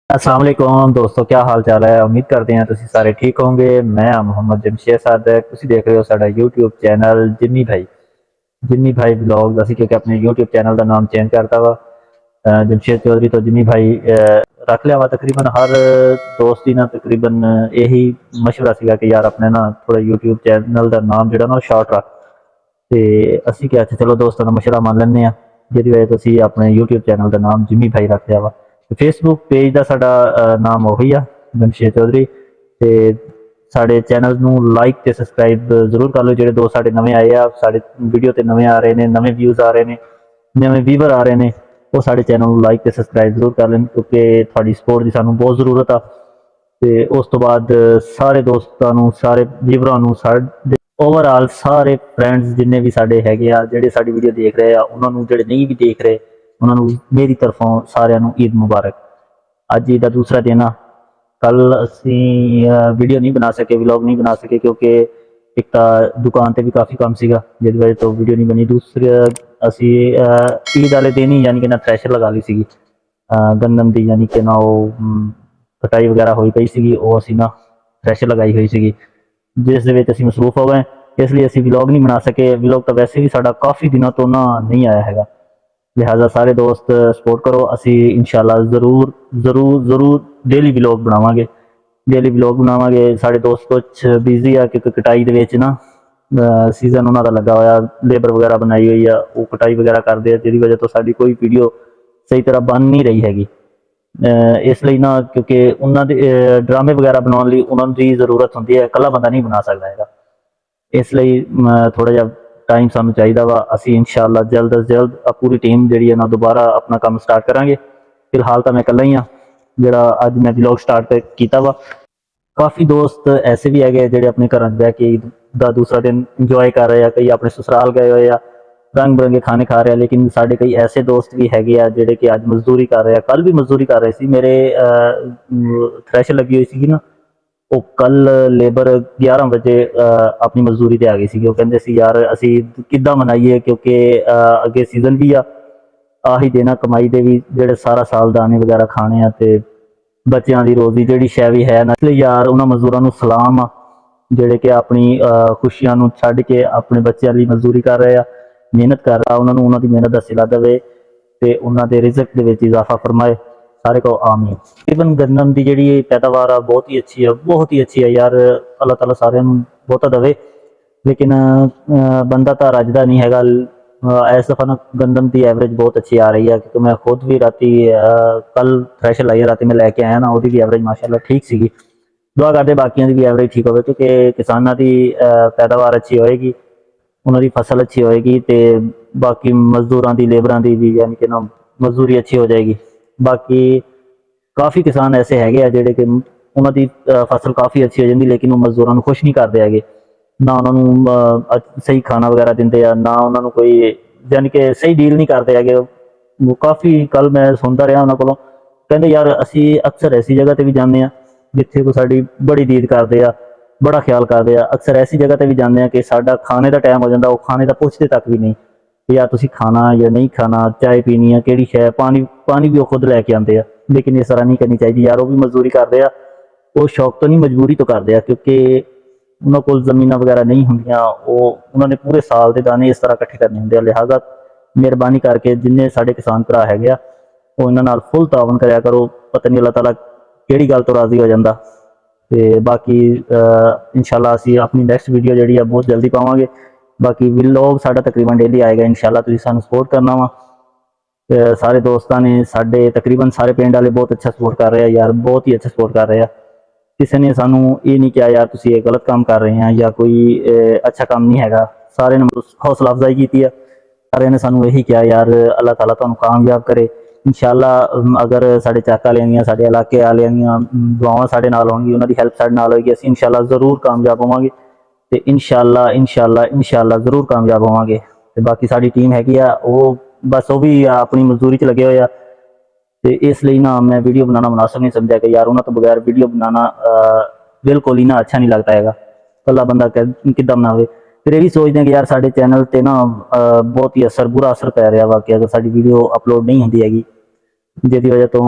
अस्सलाम वालेकुम दोस्तों, क्या हाल चाल है। उम्मीद करते हैं तुसी सारे ठीक होंगे। मैं मोहम्मद जमशेद सादक, तुसी देख रहे हो साडा यूट्यूब चैनल जिन्नी भाई ब्लॉग। असी क्योंकि अपने यूट्यूब चैनल का नाम चेंज करता वा जमशेद चौधरी तो जिन्नी भाई रख लिया वा। तकरीबन हर दोस्त ही ना तकरीबन यही मशवरा सीगा कि यार अपने ना थोड़ा यूट्यूब चैनल का नाम जो ना शॉर्ट रख। तो असी क्या चलो दोस्तों का मशवरा मान लें, जिहदी वजह तो असी अपने यूट्यूब चैनल का नाम जिम्मी भाई रख लिया वा। फेसबुक पेज का साडा नाम उही आ, जमशेद चौधरी। तो साढ़े चैनल में लाइक तो सबसक्राइब जरूर कर लो। जो दोस्त साढ़े नवे आए आ, साढ़े वीडियो तो नवे आ रहे हैं, नवे व्यूज़ आ रहे हैं, नवे व्यूवर आ रहे हैं, वो साढ़े चैनल को लाइक तो सबसक्राइब जरूर कर लें, क्योंकि थोड़ी सपोर्ट की सानू बहुत जरूरत आ। तो उस तो बाद सारे दोस्तों, सारे व्यूवरां, साढ़े ओवरऑल सारे फ्रेंड्स जिन्ने भी साढ़े है जोड़े साड़ी वीडियो देख रहे हैं, उन्होंने जोड़े नहीं भी देख रहे, उन्होंने मेरी तरफों सारिਆਂ ईद मुबारक। अज ईद का दूसरा दिन आ। कल असी वीडियो नहीं बना सके, व्लॉग नहीं बना सके, क्योंकि एक तो दुकान पर भी काफ़ी काम सीगा, जिस वजह तो वीडियो नहीं बनी। दूसरे असी ईद वाले दिन ही यानी कि ना थ्रैशर लगा ली सी गंदम की, यानी कि ना वो कटाई वगैरह हुई पई सी, वो असी ना थ्रैशर लगाई हुई सी, जिस दे विच असी मसरूफ हो गए, इसलिए असी व्लॉग नहीं बना सके। व्लॉग तो वैसे भी साडा काफ़ी दिनों तो ना नहीं आया है, लिहाजा सारे दोस्त सपोर्ट करो। असी इंशाल्लाह जरूर जरूर जरूर डेली व्लॉग बनावांगे, डेली व्लॉग बनावांगे। साढ़े दोस्त कुछ बिजी आ, क्योंकि कटाई दे विच ना सीजन उन्होंने लगा होया, लेबर वगैरह बनाई हुई है, वो कटाई वगैरह करते हैं, जिसकी वजह तो साड़ी कोई वीडियो सही तरह बन नहीं रही हैगी। इसलिए ना, क्योंकि उन्होंने ड्रामे वगैरह बनाने उन्होंने जरूरत होंगी है, कला बंदा नहीं बना सकता है। इसलिए थोड़ा जहा टाइम सानू चाहिए वा। असी इंशाल्लाह जल्द अज जल्द पूरी टीम जी है ना दोबारा अपना काम स्टार्ट करांगे। फिलहाल तो मैं कला ही हाँ जोड़ा अज मैं व्लॉग स्टार्ट किया वा। काफ़ी दोस्त ऐसे भी है जोड़े अपने घर बह के ईद का दूसरा दिन इंजॉय कर रहे हैं, कई अपने ससुराल गए हुए आ, रंग बिरंगे खाने खा रहे हैं। लेकिन साढ़े कई ऐसे दोस्त भी है जोड़े कि अज मजदूरी कर रहे हैं, कल भी मजदूरी कर रहे थे। मेरे थ्रैशर लगी हुई सी ना, वो कल लेबर 11 बजे अपनी मजदूरी पर आ गई सी। वो कहते सी यार असी किद्दां मनाइए, क्योंकि अगे सीजन भी आ, आही देना कमाई दे भी, जोड़े सारा साल दाने वगैरह खाने आ, ते बच्चों की रोजी जी शै भी है ना। इसलिए यार उन्होंने मजदूरों को सलाम आ, जोड़े कि अपनी खुशियों छड्ड के अपने बच्चों की मजदूरी कर रहे हैं, मेहनत कर रहा। उन्होंने उन्होंने मेहनत का सिला देवे, तो उन्होंने रिजक के इजाफा फरमाए, सारे को आमीन। तकरीबन गंदम की जी पैदावार आ बहुत ही अच्छी है, बहुत ही अच्छी है यार। अल्लाह ताला सारे बहुता दवे, लेकिन बंदा तो रजदा नहीं है। इस दफ़ा ना गंदम की एवरेज बहुत अच्छी आ रही है, क्योंकि मैं खुद भी राती कल थ्रैशर लाई राती मैं लैके आया ना, वो भी एवरेज माशाअल्लाह ठीक सी। दुआ करते बाकियों की भी एवरेज ठीक हो, क्योंकि किसानों की पैदावार अच्छी होएगी, उन्होंने फसल अच्छी होएगी, तो बाकी मजदूरों की लेबरां की भी यानी कि ना मजदूरी अच्छी हो जाएगी। बाकी काफ़ी किसान ऐसे है जोड़े कि उन्होंने फसल काफ़ी अच्छी हो जाती, लेकिन वो मजदूरों को खुश नहीं करते है, ना उन्होंने सही खाना वगैरह देंगे, ना उन्होंने कोई यानी कि सही डील नहीं करते है। वो काफ़ी कल मैं सुनता रहा उन्होंने को, कहते यार असी अक्सर ऐसी जगह पर भी जाते हैं जिथे को साड़ी बड़ी दीद करते हैं, बड़ा ख्याल करते हैं। अक्सर ऐसी जगह पर भी जाते हैं कि साडा खाने का टाइम हो जाता, वो खाने का पुछते तक भी नहीं कि यार तुसी खाना या नहीं खाना, चाय पीनी है कि शै, पानी पानी भी वो खुद लैके आते हैं। लेकिन इस तरह नहीं करनी चाहिए यार, वो भी मजदूरी करते हैं, वो शौक तो नहीं मजबूरी तो करते हैं, क्योंकि उन्होंने को जमीन वगैरह नहीं होंदियां, वो उन्होंने पूरे साल के दाने इस तरह इकट्ठे करने होंगे। लिहाजा मेहरबानी करके जिन्हें साढ़े किसान भरा है वो इन्होंने फुल तावन कराया करो। पता नहीं अल्लाह ताला किहड़ी गल तो राजी हो जाता। तो बाकी इंशाल्लाह असी अपनी नैक्सट वीडियो जी बहुत जल्दी पावांगे। बाकी व्लॉग साडा तकरीबन डेली आएगा इंशाल्लाह, तुसीं सानू सपोर्ट करना वा। सारे दोस्तों ने साढ़े तकरीबन सारे पिंड वाले बहुत अच्छा सपोर्ट कर रहे हैं यार, बहुत ही अच्छा सपोर्ट कर रहे हैं। किसी ने सानू ये नहीं किया यार तुसी ये गलत काम कर रहे हैं या कोई अच्छा काम नहीं है। सारे ने हौसला अफजाई की है, सारे ने सानू यही किया यार अल्लाह ताला तुहानू कामयाब करे। इंशाल्लाह अगर साढ़े चक वाले दियां, साढ़े इलाके वाले दियां दुआवां साढ़े नाल होणगी, उन्हां दी हेल्प साढ़े नाल होएगी, असीं इंशाल्लाह जरूर कामयाब होवांगे। तो इंशाल्लाह इंशाल्लाह इंशाल्लाह जरूर कामयाब होवांगे। तो बाकी साड़ी टीम हैगी आ, वो बस वो भी अपनी मजदूरी च लगे हुए आ। तो इसलिए ना मैं वीडियो बनाना मुनासिब नहीं समझा कि यार उन्होंने तो बगैर वीडियो बनाना बिल्कुल ही ना अच्छा नहीं लगता है। कला बंदा किदा बनावे। फिर यह भी सोचते हैं कि यार साढ़े चैनल पर ना बहुत ही असर बुरा असर पै रहा वा कि अगर साड़ी वीडियो अपलोड नहीं होंगी हैगी। ਜਿਹਦੀ ਵਜ੍ਹਾ ਤੋਂ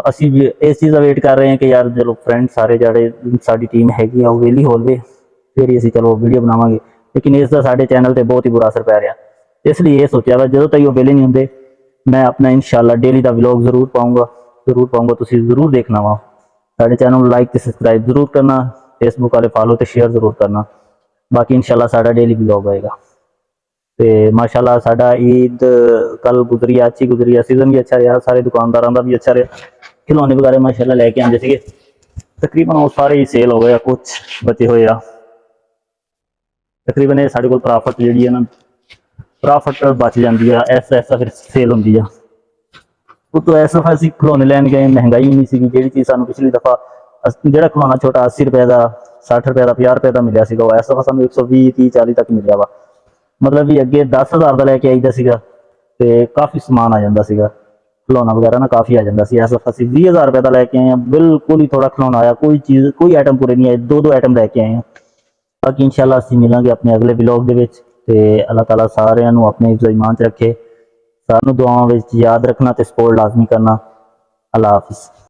ਅਸੀਂ ਵੀ ਇਸ ਚੀਜ਼ ਦਾ ਵੇਟ ਕਰ ਰਹੇ ਹਾਂ ਕਿ ਯਾਰ ਚਲੋ ਫਰੈਂਡ ਸਾਰੇ ਜਿਹੜੇ ਸਾਡੀ ਟੀਮ ਹੈਗੀ ਆ ਉਹ ਵਿਹਲੀ ਹੋ ਲਵੇ, ਫਿਰ ਹੀ ਅਸੀਂ ਚਲੋ ਵੀਡੀਓ ਬਣਾਵਾਂਗੇ। ਲੇਕਿਨ ਇਸ ਦਾ ਸਾਡੇ ਚੈਨਲ ਤੇ ਬਹੁਤ ਹੀ ਬੁਰਾ ਅਸਰ ਪੈ ਰਿਹਾ। ਇਸ ਲਈ ਇਹ ਸੋਚਿਆ ਵਾ ਜਦੋਂ ਤੱਕ ਉਹ ਵਿਹਲੇ ਨਹੀਂ ਹੁੰਦੇ ਮੈਂ ਆਪਣਾ ਇਨਸ਼ਾਅੱਲਾ ਡੇਲੀ ਦਾ ਵਲੌਗ ਜ਼ਰੂਰ ਪਾਊਂਗਾ, ਤੁਸੀਂ ਜ਼ਰੂਰ ਦੇਖਣਾ ਵਾ। ਸਾਡੇ ਚੈਨਲ ਨੂੰ ਲਾਈਕ ਤੇ ਸਬਸਕ੍ਰਾਈਬ ਜ਼ਰੂਰ ਕਰਨਾ, ਫੇਸਬੁੱਕ ਵਾਲੇ ਫਾਲੋ ਤੇ ਸ਼ੇਅਰ ਜ਼ਰੂਰ ਕਰਨਾ। ਬਾਕੀ ਇਨਸ਼ਾਅੱਲਾ ਸਾਡਾ ਡੇਲੀ ਵਲੌਗ ਆਏਗਾ। ਤੇ ਮਾਸ਼ਾਅੱਲਾ ਸਾਡਾ ਈਦ ਕੱਲ ਗੁਜ਼ਰੀ, ਅੱਜ ਹੀ ਗੁਜ਼ਰੀ ਆ, ਸੀਜ਼ਨ ਵੀ ਅੱਛਾ ਰਿਹਾ, ਸਾਰੇ ਦੁਕਾਨਦਾਰਾਂ ਦਾ ਵੀ ਅੱਛਾ ਰਿਹਾ। ਖਿਡੌਣੇ ਵਗੈਰਾ ਮਾਸ਼ਾਅੱਲਾ ਲੈ ਕੇ ਆਉਂਦੇ ਸੀਗੇ, ਤਕਰੀਬਨ ਉਹ ਸਾਰੇ ਹੀ ਸੇਲ ਹੋ ਗਏ ਆ, ਕੁਛ ਬਚੇ ਹੋਏ ਆ। ਤਕਰੀਬਨ ਇਹ ਸਾਡੇ ਕੋਲ ਪ੍ਰਾਫਿਟ ਜਿਹੜੀ ਹੈ ਨਾ, ਪ੍ਰਾਫਿਟ ਬਚ ਜਾਂਦੀ ਆ, ਐਸਾ ਫਿਰ ਸੇਲ ਹੁੰਦੀ ਆ। ਉਤੋਂ ਇਸ ਦਫਾ ਅਸੀਂ ਖਿਡੌਣੇ ਲੈਣ ਗਏ, ਮਹਿੰਗਾਈ ਨਹੀਂ ਸੀਗੀ। ਜਿਹੜੀ ਚੀਜ਼ ਸਾਨੂੰ ਪਿਛਲੀ ਦਫਾ ਜਿਹੜਾ ਖਿਡੌਣਾ ਛੋਟਾ 80 ਰੁਪਏ ਦਾ, 60 ਰੁਪਏ ਦਾ, 50 ਰੁਪਏ ਦਾ ਮਿਲਿਆ ਸੀਗਾ, ਉਹ ਇਸ ਦਫਾ ਸਾਨੂੰ 120, 30, 40 ਤੱਕ ਮਿਲਿਆ ਵਾ। ਮਤਲਬ ਵੀ ਅੱਗੇ 10,000 ਦਾ ਲੈ ਕੇ ਆਈਦਾ ਸੀਗਾ ਤੇ ਕਾਫੀ ਸਮਾਨ ਆ ਜਾਂਦਾ ਸੀਗਾ, ਖਿਡੌਣਾ ਵਗੈਰਾ ਨਾ ਕਾਫੀ ਆ ਜਾਂਦਾ ਸੀ। ਇਸ ਦਫਾ ਅਸੀਂ 20,000 ਰੁਪਏ ਦਾ ਲੈ ਕੇ ਆਏ ਹਾਂ, ਬਿਲਕੁਲ ਹੀ ਥੋੜਾ ਖਿਡੌਣਾ ਆਇਆ, ਕੋਈ ਆਈਟਮ ਪੂਰੇ ਨਹੀਂ ਆਏ, ਦੋ ਆਈਟਮ ਲੈ ਕੇ ਆਏ ਹਾਂ। ਬਾਕੀ ਇਨਸ਼ਾਅੱਲਾ ਅਸੀਂ ਮਿਲਾਂਗੇ ਆਪਣੇ ਅਗਲੇ ਵਲੌਗ ਦੇ ਵਿੱਚ। ਤੇ ਅੱਲਾਹ ਤਾਲਾ ਸਾਰਿਆਂ ਨੂੰ ਆਪਣੇ ਹਿਫਜ਼ ਈਮਾਨ 'ਚ ਰੱਖੇ। ਸਾਨੂੰ ਦੁਆਵਾਂ ਵਿੱਚ ਯਾਦ ਰੱਖਣਾ ਤੇ ਸਪੋਰਟ ਲਾਜ਼ਮੀ ਕਰਨਾ। ਅੱਲਾਹ ਹਾਫਿਜ਼।